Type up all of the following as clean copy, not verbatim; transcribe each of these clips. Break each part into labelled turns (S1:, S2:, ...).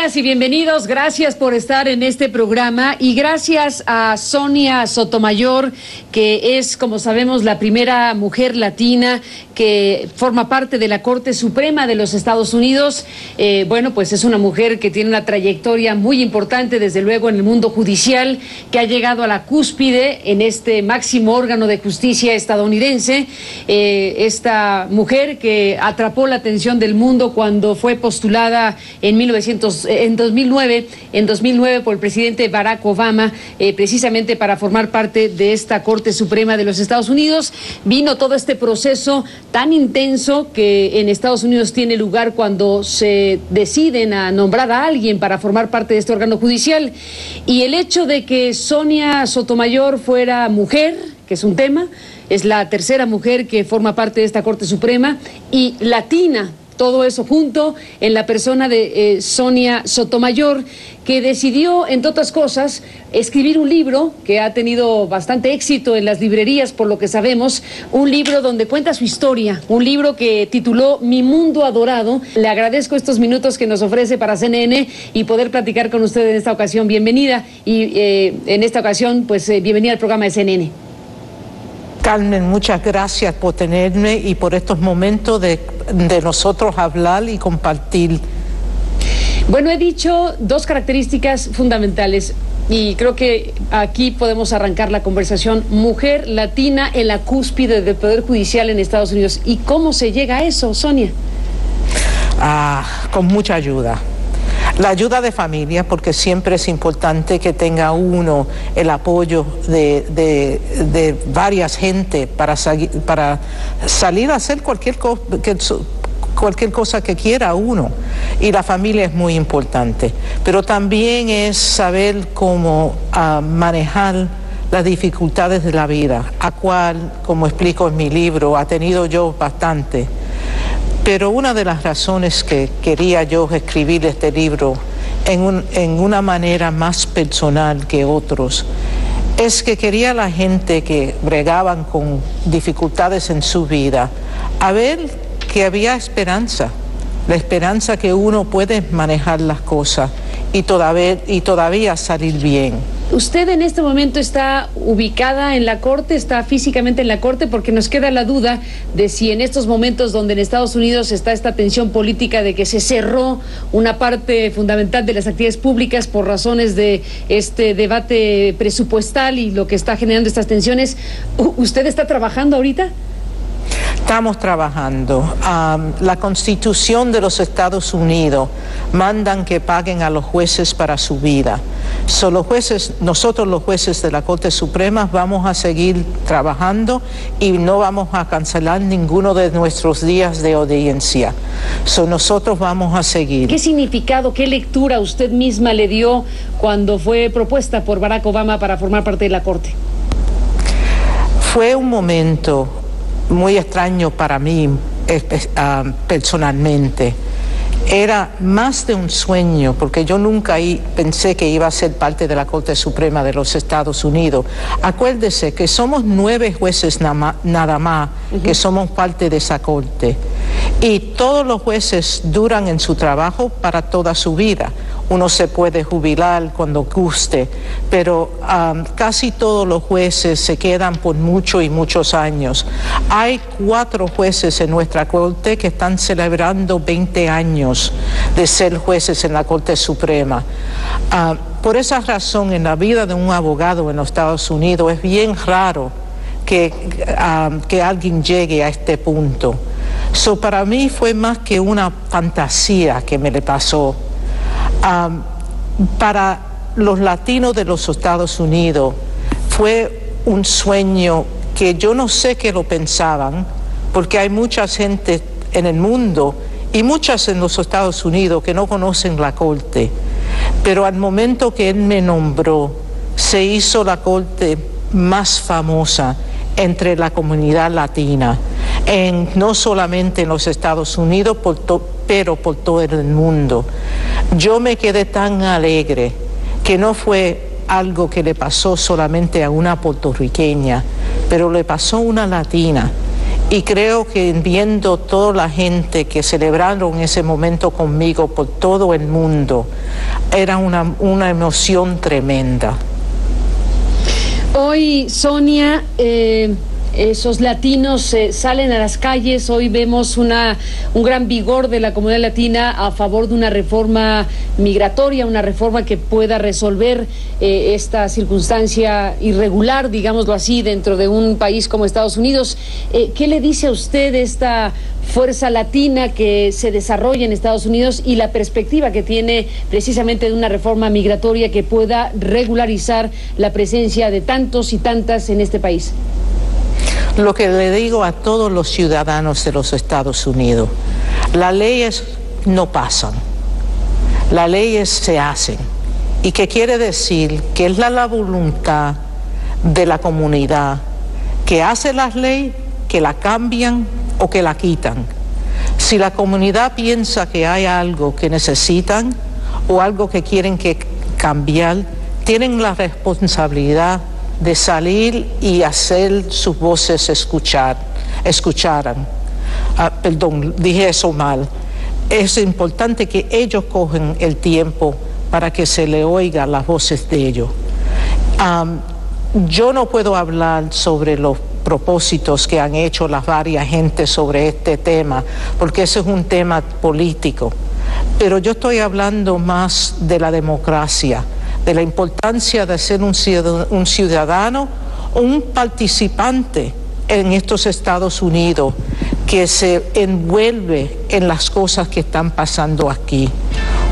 S1: Bienvenidas y bienvenidos, gracias por estar en este programa y gracias a Sonia Sotomayor, que es, como sabemos, la primera mujer latina que forma parte de la Corte Suprema de los Estados Unidos. Bueno, pues es una mujer que tiene una trayectoria muy importante, desde luego, en el mundo judicial, que ha llegado a la cúspide en este máximo órgano de justicia estadounidense. Esta mujer que atrapó la atención del mundo cuando fue postulada en 2009 por el presidente Barack Obama, precisamente para formar parte de esta Corte Suprema de los Estados Unidos. Vino todo este proceso tan intenso que en Estados Unidos tiene lugar cuando se deciden a nombrar a alguien para formar parte de este órgano judicial. Y el hecho de que Sonia Sotomayor fuera mujer, que es un tema, es la tercera mujer que forma parte de esta Corte Suprema, y latina, todo eso junto en la persona de Sonia Sotomayor, que decidió, entre otras cosas, escribir un libro que ha tenido bastante éxito en las librerías, por lo que sabemos, un libro donde cuenta su historia, un libro que tituló Mi Mundo Adorado. Le agradezco estos minutos que nos ofrece para CNN y poder platicar con usted en esta ocasión. Bienvenida, y en esta ocasión, pues bienvenida al programa de CNN.
S2: Carmen, muchas gracias por tenerme y por estos momentos de nosotros hablar y compartir.
S1: Bueno, he dicho dos características fundamentales y creo que aquí podemos arrancar la conversación. Mujer latina en la cúspide del Poder Judicial en Estados Unidos. ¿Y cómo se llega a eso, Sonia?
S2: Con mucha ayuda. La ayuda de familia, porque siempre es importante que tenga uno el apoyo de varias gente para salir a hacer cualquier cosa que quiera uno. Y la familia es muy importante. Pero también es saber cómo manejar las dificultades de la vida, a cual, como explico en mi libro, ha tenido yo bastante. Pero una de las razones que quería yo escribir este libro en una manera más personal que otros es que quería a la gente que bregaban con dificultades en su vida a ver que había esperanza, la esperanza que uno puede manejar las cosas y todavía salir bien.
S1: ¿Usted en este momento está ubicada en la Corte, está físicamente en la Corte? Porque nos queda la duda de si en estos momentos donde en Estados Unidos está esta tensión política de que se cerró una parte fundamental de las actividades públicas por razones de este debate presupuestal y lo que está generando estas tensiones, ¿usted está trabajando ahorita?
S2: Estamos trabajando. La Constitución de los Estados Unidos mandan que paguen a los jueces para su vida. Nosotros los jueces de la Corte Suprema vamos a seguir trabajando y no vamos a cancelar ninguno de nuestros días de audiencia. Nosotros vamos a seguir.
S1: ¿Qué significado, qué lectura usted misma le dio cuando fue propuesta por Barack Obama para formar parte de la Corte?
S2: Fue un momento muy extraño para mí personalmente. Era más de un sueño, porque yo nunca pensé que iba a ser parte de la Corte Suprema de los Estados Unidos. Acuérdese que somos 9 jueces nada más que somos parte de esa Corte. Y todos los jueces duran en su trabajo para toda su vida. Uno se puede jubilar cuando guste, pero casi todos los jueces se quedan por muchos y muchos años. Hay 4 jueces en nuestra Corte que están celebrando 20 años de ser jueces en la Corte Suprema. Por esa razón, en la vida de un abogado en los Estados Unidos es bien raro que alguien llegue a este punto. Para mí fue más que una fantasía que me le pasó. Para los latinos de los Estados Unidos fue un sueño que yo no sé que lo pensaban, porque hay mucha gente en el mundo y muchas en los Estados Unidos que no conocen la Corte, pero al momento que él me nombró se hizo la Corte más famosa entre la comunidad latina, no solamente en los Estados Unidos, pero por todo el mundo. Yo me quedé tan alegre que no fue algo que le pasó solamente a una puertorriqueña, pero le pasó a una latina. Y creo que viendo toda la gente que celebraron ese momento conmigo por todo el mundo, era una emoción tremenda.
S1: Hoy, Sonia, esos latinos salen a las calles. Hoy vemos un gran vigor de la comunidad latina a favor de una reforma migratoria, una reforma que pueda resolver esta circunstancia irregular, digámoslo así, dentro de un país como Estados Unidos. ¿Qué le dice a usted esta fuerza latina que se desarrolla en Estados Unidos y la perspectiva que tiene precisamente de una reforma migratoria que pueda regularizar la presencia de tantos y tantas en este país?
S2: Lo que le digo a todos los ciudadanos de los Estados Unidos, las leyes no pasan, las leyes se hacen. ¿Y qué quiere decir? Que es la voluntad de la comunidad que hace las leyes, que la cambian o que la quitan. Si la comunidad piensa que hay algo que necesitan o algo que quieren que cambiar, tienen la responsabilidad de salir y hacer sus voces escucharan. Perdón, dije eso mal. Es importante que ellos cogen el tiempo para que se le oigan las voces de ellos. Yo no puedo hablar sobre los propósitos que han hecho las varias gentes sobre este tema, porque ese es un tema político. Pero yo estoy hablando más de la democracia, de la importancia de ser un ciudadano, un participante en estos Estados Unidos que se envuelve en las cosas que están pasando aquí.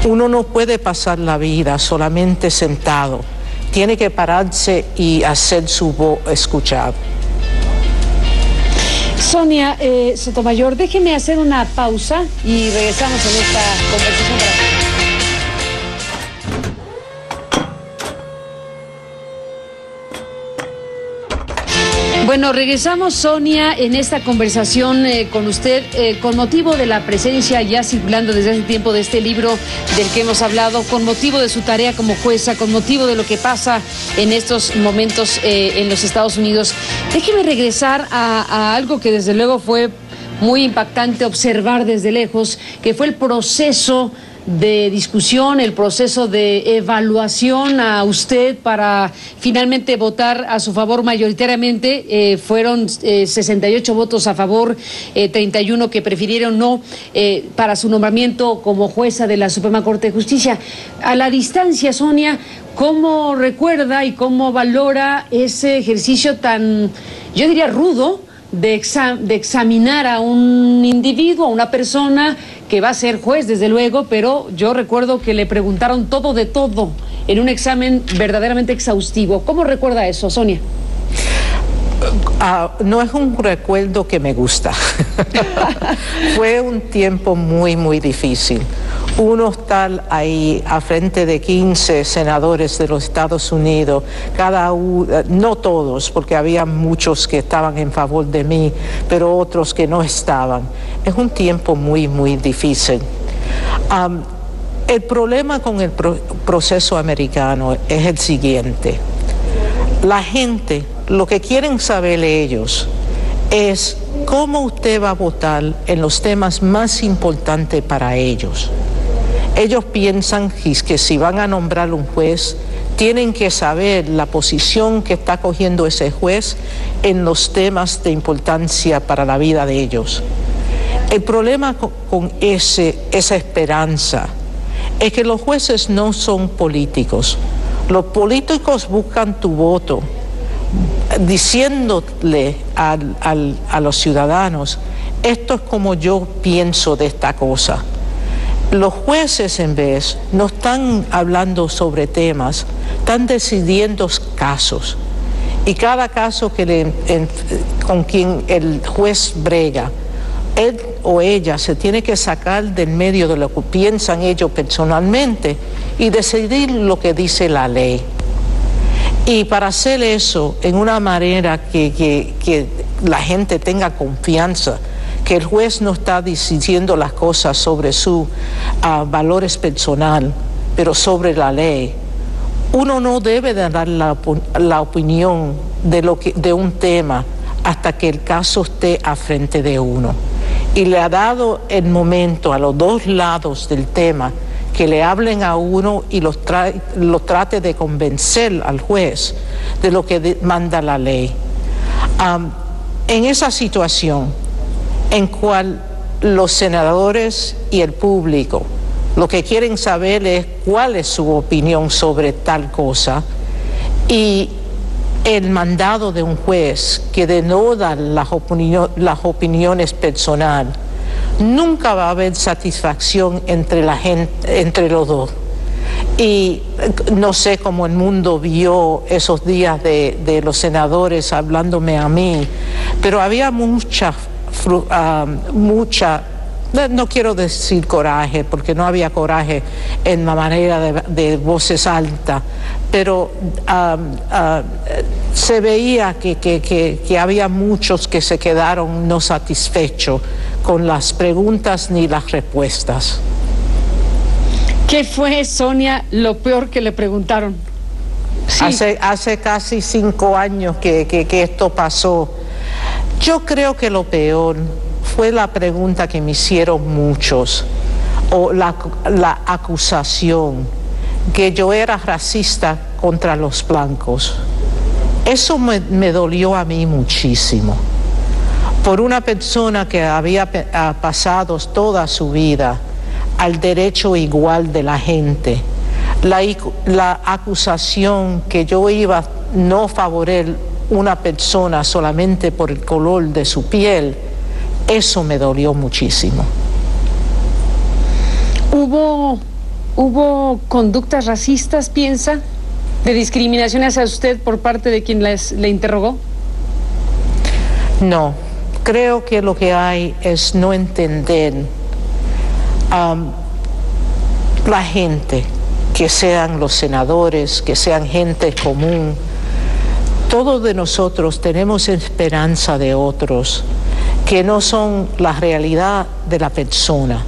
S2: Uno no puede pasar la vida solamente sentado, tiene que pararse y hacer su voz escuchar.
S1: Sonia Sotomayor, déjeme hacer una pausa y regresamos en esta conversación. Bueno, regresamos, Sonia, en esta conversación con usted con motivo de la presencia ya circulando desde hace tiempo de este libro del que hemos hablado, con motivo de su tarea como jueza, con motivo de lo que pasa en estos momentos en los Estados Unidos. Déjeme regresar a algo que desde luego fue muy impactante observar desde lejos, que fue el proceso de discusión, el proceso de evaluación a usted para finalmente votar a su favor mayoritariamente. Fueron 68 votos a favor, 31 que prefirieron no para su nombramiento como jueza de la Suprema Corte de Justicia. A la distancia, Sonia, ¿cómo recuerda y cómo valora ese ejercicio tan, yo diría, rudo de examinar a un individuo, a una persona que va a ser juez, desde luego, pero yo recuerdo que le preguntaron todo de todo en un examen verdaderamente exhaustivo? ¿Cómo recuerda eso, Sonia?
S2: No es un recuerdo que me gusta. Fue un tiempo muy, muy difícil. Uno estar ahí a frente de 15 senadores de los Estados Unidos, no todos, porque había muchos que estaban en favor de mí, pero otros que no estaban. Es un tiempo muy, muy difícil. El problema con el proceso americano es el siguiente. La gente, lo que quieren saber ellos es cómo usted va a votar en los temas más importantes para ellos. Ellos piensan que si van a nombrar un juez, tienen que saber la posición que está cogiendo ese juez en los temas de importancia para la vida de ellos. El problema con esa esperanza es que los jueces no son políticos. Los políticos buscan tu voto, diciéndole a los ciudadanos, esto es como yo pienso de esta cosa. Los jueces, en vez, no están hablando sobre temas, están decidiendo casos. Y cada caso con quien el juez brega, él o ella se tiene que sacar del medio de lo que piensan ellos personalmente y decidir lo que dice la ley. Y para hacer eso en una manera que la gente tenga confianza, que el juez no está diciendo las cosas sobre sus valores personales, pero sobre la ley. Uno no debe de dar la opinión de un tema hasta que el caso esté a frente de uno. Y le ha dado el momento a los dos lados del tema que le hablen a uno y lo trate de convencer al juez de lo que manda la ley. En esa situación en cual los senadores y el público lo que quieren saber es cuál es su opinión sobre tal cosa, y el mandado de un juez que denoda las opiniones personales, nunca va a haber satisfacción entre la gente, entre los dos. Y no sé cómo el mundo vio esos días de los senadores hablándome a mí, pero había mucha, no quiero decir coraje, porque no había coraje en la manera de voces altas, pero se veía que había muchos que se quedaron no satisfechos con las preguntas ni las respuestas.
S1: ¿Qué fue, Sonia, lo peor que le preguntaron? Sí.
S2: Hace casi 5 años que esto pasó. Yo creo que lo peor fue la pregunta que me hicieron muchos, o la acusación que yo era racista contra los blancos. Eso me dolió a mí muchísimo. Por una persona que había pasado toda su vida al derecho igual de la gente, la acusación que yo iba a no favorecer una persona solamente por el color de su piel, eso me dolió muchísimo.
S1: ¿Hubo conductas racistas, piensa, de discriminación hacia usted por parte de quien le interrogó?
S2: No, creo que lo que hay es no entender la gente, que sean los senadores, que sean gente común. Todos de nosotros tenemos esperanza de otros que no son la realidad de la persona.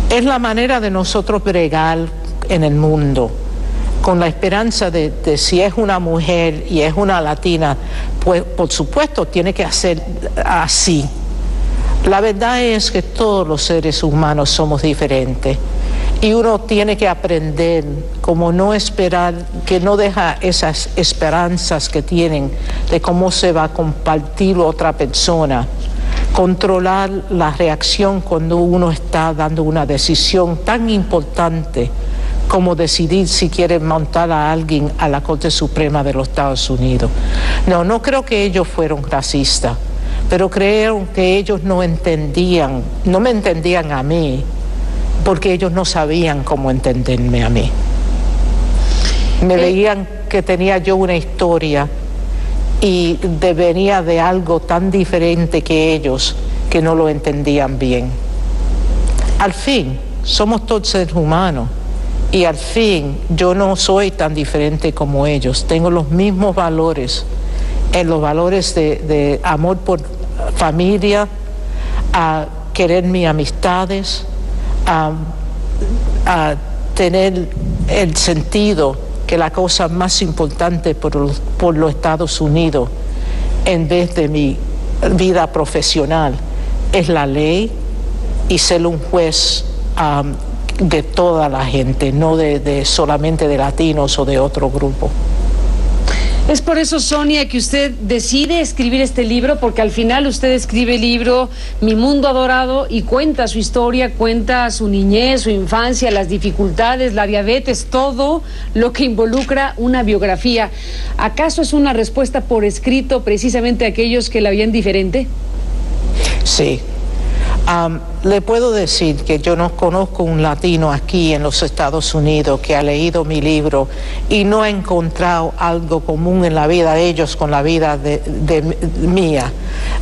S2: Es la manera de nosotros bregar en el mundo, con la esperanza de si es una mujer y es una latina, pues por supuesto tiene que hacer así. La verdad es que todos los seres humanos somos diferentes y uno tiene que aprender como no esperar, que no deja esas esperanzas que tienen de cómo se va a compartir otra persona, controlar la reacción cuando uno está dando una decisión tan importante como decidir si quiere montar a alguien a la Corte Suprema de los Estados Unidos. No creo que ellos fueron racistas, pero creo que ellos no me entendían a mí, porque ellos no sabían cómo entenderme a mí. Me veían que tenía yo una historia y venía de algo tan diferente que ellos, que no lo entendían bien. Al fin, somos todos seres humanos, y al fin yo no soy tan diferente como ellos. Tengo los mismos valores, los valores de amor por familia, a querer mis amistades, a tener el sentido que la cosa más importante por los Estados Unidos, en vez de mi vida profesional, es la ley y ser un juez de toda la gente, no solamente de latinos o de otro grupo.
S1: Es por eso, Sonia, que usted decide escribir este libro, porque al final usted escribe el libro Mi Mundo Adorado y cuenta su historia, cuenta su niñez, su infancia, las dificultades, la diabetes, todo lo que involucra una biografía. ¿Acaso es una respuesta por escrito precisamente a aquellos que la veían diferente?
S2: Sí. Le puedo decir que yo no conozco un latino aquí en los Estados Unidos que ha leído mi libro y no ha encontrado algo común en la vida de ellos con la vida de mía.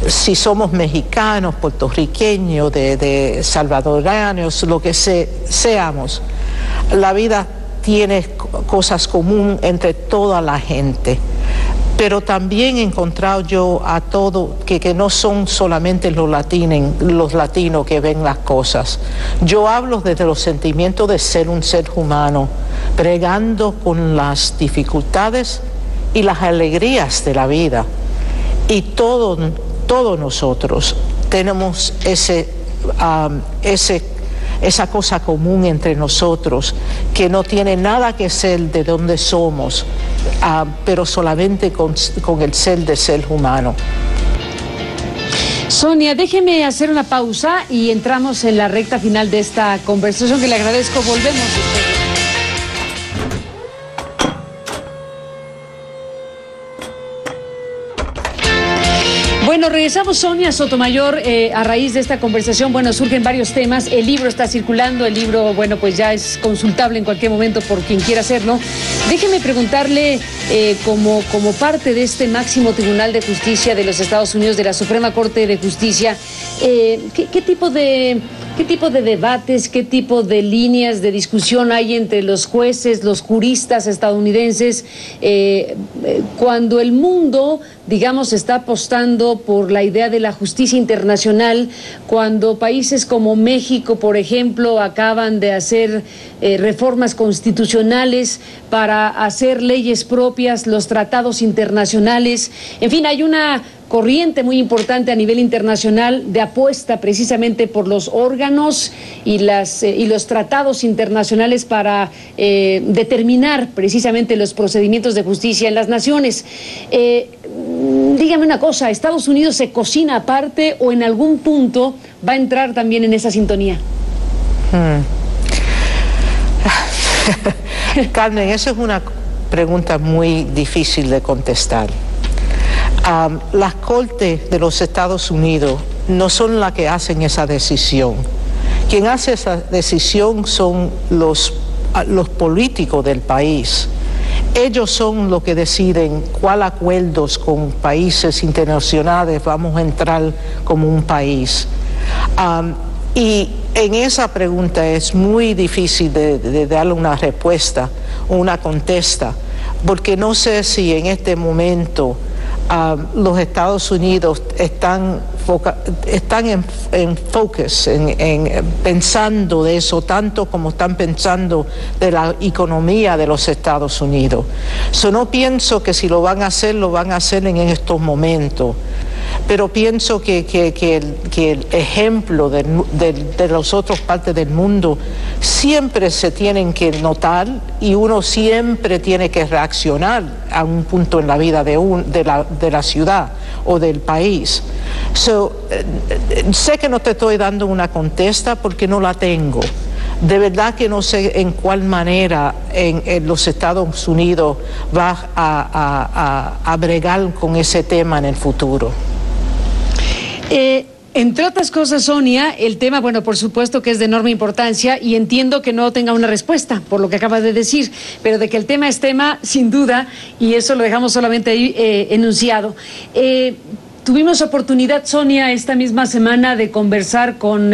S2: Si somos mexicanos, puertorriqueños, de salvadoreños, lo que seamos, la vida tiene cosas comunes entre toda la gente. Pero también he encontrado yo a todos que no son solamente los latinos que ven las cosas. Yo hablo desde los sentimientos de ser un ser humano, bregando con las dificultades y las alegrías de la vida. Y todos nosotros tenemos esa cosa común entre nosotros que no tiene nada que ser de donde somos, pero solamente con el ser humano.
S1: Sonia, déjeme hacer una pausa y entramos en la recta final de esta conversación que le agradezco. Volvemos después. Bueno, regresamos, Sonia Sotomayor, a raíz de esta conversación. Bueno, surgen varios temas. El libro está circulando, el libro, bueno, pues ya es consultable en cualquier momento por quien quiera hacerlo. Déjeme preguntarle, como parte de este máximo Tribunal de Justicia de los Estados Unidos, de la Suprema Corte de Justicia, ¿qué tipo de debates, qué tipo de líneas de discusión hay entre los jueces, los juristas estadounidenses, cuando el mundo, digamos, está apostando por la idea de la justicia internacional, cuando países como México, por ejemplo, acaban de hacer reformas constitucionales para hacer leyes propias, los tratados internacionales? En fin, hay una corriente muy importante a nivel internacional de apuesta precisamente por los órganos y los tratados internacionales para determinar precisamente los procedimientos de justicia en las naciones. Dígame una cosa, ¿Estados Unidos se cocina aparte o en algún punto va a entrar también en esa sintonía?
S2: Carmen, esa es una pregunta muy difícil de contestar. Las Cortes de los Estados Unidos no son las que hacen esa decisión. Quien hace esa decisión son los políticos del país. Ellos son los que deciden cuáles acuerdos con países internacionales vamos a entrar como un país. Y en esa pregunta es muy difícil de darle una respuesta o una contesta, porque no sé si en este momento los Estados Unidos están en focus, pensando de eso, tanto como están pensando de la economía de los Estados Unidos. No pienso que si lo van a hacer en estos momentos. Pero pienso que el ejemplo de las otras partes del mundo siempre se tienen que notar y uno siempre tiene que reaccionar a un punto en la vida de la ciudad o del país. Sé que no te estoy dando una contesta porque no la tengo. De verdad que no sé en cuál manera en los Estados Unidos va a bregar con ese tema en el futuro.
S1: Entre otras cosas, Sonia, el tema, bueno, por supuesto que es de enorme importancia y entiendo que no tenga una respuesta por lo que acaba de decir, pero de que el tema es tema, sin duda, y eso lo dejamos solamente ahí enunciado. Tuvimos oportunidad, Sonia, esta misma semana de conversar con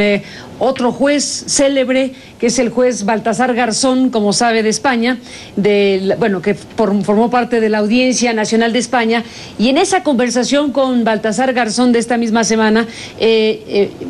S1: otro juez célebre, que es el juez Baltasar Garzón, como sabe, de España, que formó parte de la Audiencia Nacional de España, y en esa conversación con Baltasar Garzón de esta misma semana,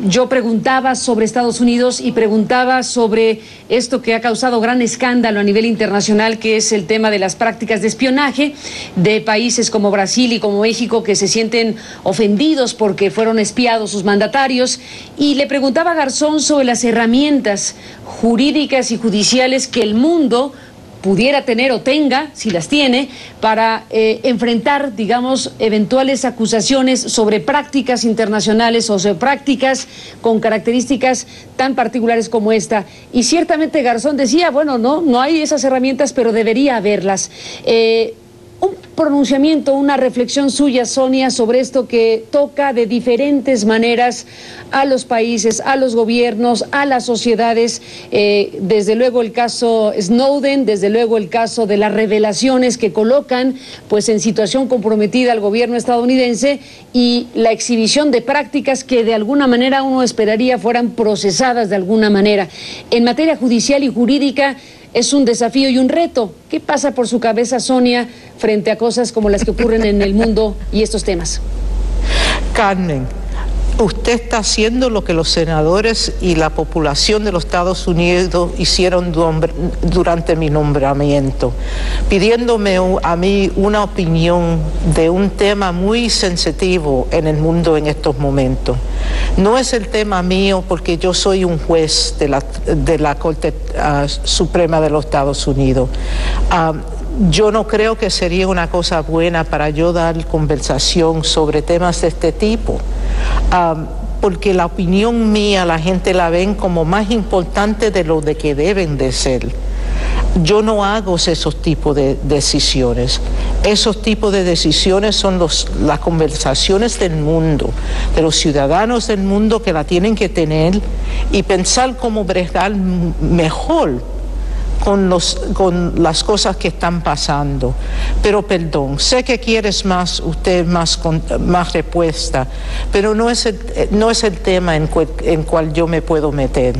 S1: yo preguntaba sobre Estados Unidos y preguntaba sobre esto que ha causado gran escándalo a nivel internacional, que es el tema de las prácticas de espionaje de países como Brasil y como México, que se sienten ofendidos porque fueron espiados sus mandatarios, y le preguntaba a Garzón sobre las herramientas jurídicas y judiciales que el mundo pudiera tener o tenga, si las tiene, para enfrentar, digamos, eventuales acusaciones sobre prácticas internacionales o sobre prácticas con características tan particulares como esta. Y ciertamente Garzón decía, bueno, no hay esas herramientas, pero debería haberlas. Un pronunciamiento, una reflexión suya, Sonia, sobre esto que toca de diferentes maneras a los países, a los gobiernos, a las sociedades, desde luego el caso Snowden, desde luego el caso de las revelaciones que colocan pues en situación comprometida al gobierno estadounidense y la exhibición de prácticas que de alguna manera uno esperaría fueran procesadas de alguna manera. En materia judicial y jurídica, es un desafío y un reto. ¿Qué pasa por su cabeza, Sonia, frente a cosas como las que ocurren en el mundo y estos temas?
S2: Carmen, Usted está haciendo lo que los senadores y la población de los Estados Unidos hicieron durante mi nombramiento, pidiéndome a mí una opinión de un tema muy sensitivo en el mundo en estos momentos. No es el tema mío porque yo soy un juez de la Corte Suprema de los Estados Unidos. Yo no creo que sería una cosa buena para yo dar conversación sobre temas de este tipo, porque la opinión mía la gente la ven como más importante de lo de que deben de ser. Yo no hago esos tipos de decisiones. Esos tipos de decisiones son las conversaciones del mundo, de los ciudadanos del mundo que la tienen que tener y pensar cómo bregar mejor con las cosas que están pasando. Pero perdón, sé que quieres más respuesta, pero no es el tema en cual yo me puedo meter.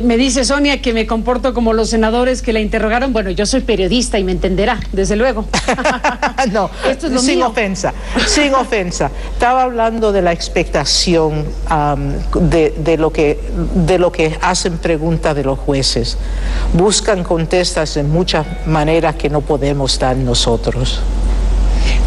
S1: Me dice Sonia que me comporto como los senadores que la interrogaron. Bueno, yo soy periodista y me entenderá, desde luego.
S2: No, esto es sin ofensa, sin ofensa. Estaba hablando de la expectación de lo que hacen preguntas de los jueces. Buscan contestas de muchas maneras que no podemos dar nosotros.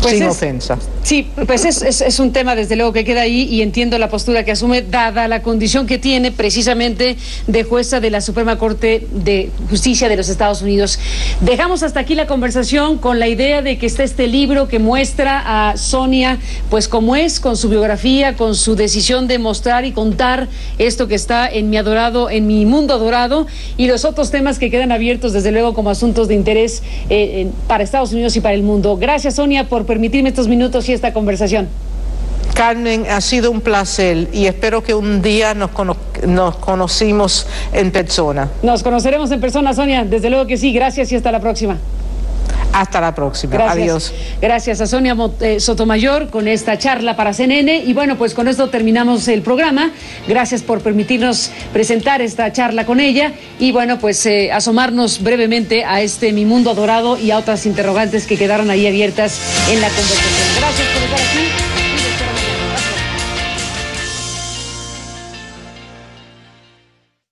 S2: Pues sin ofensa.
S1: Sí, pues es un tema desde luego que queda ahí y entiendo la postura que asume dada la condición que tiene precisamente de jueza de la Suprema Corte de Justicia de los Estados Unidos. Dejamos hasta aquí la conversación con la idea de que está este libro que muestra a Sonia pues como es, con su biografía, con su decisión de mostrar y contar esto que está en mi mundo adorado y los otros temas que quedan abiertos desde luego como asuntos de interés para Estados Unidos y para el mundo. Gracias, Sonia, por permitirme estos minutos y esta conversación.
S2: Carmen, ha sido un placer y espero que un día nos conocimos en persona.
S1: Nos conoceremos en persona, Sonia, desde luego que sí. Gracias y hasta la próxima.
S2: Hasta la próxima.
S1: Gracias.
S2: Adiós.
S1: Gracias a Sonia Sotomayor con esta charla para CNN. Y bueno, pues con esto terminamos el programa. Gracias por permitirnos presentar esta charla con ella. Y bueno, pues asomarnos brevemente a Mi Mundo Adorado y a otras interrogantes que quedaron ahí abiertas en la conversación. Gracias por estar aquí.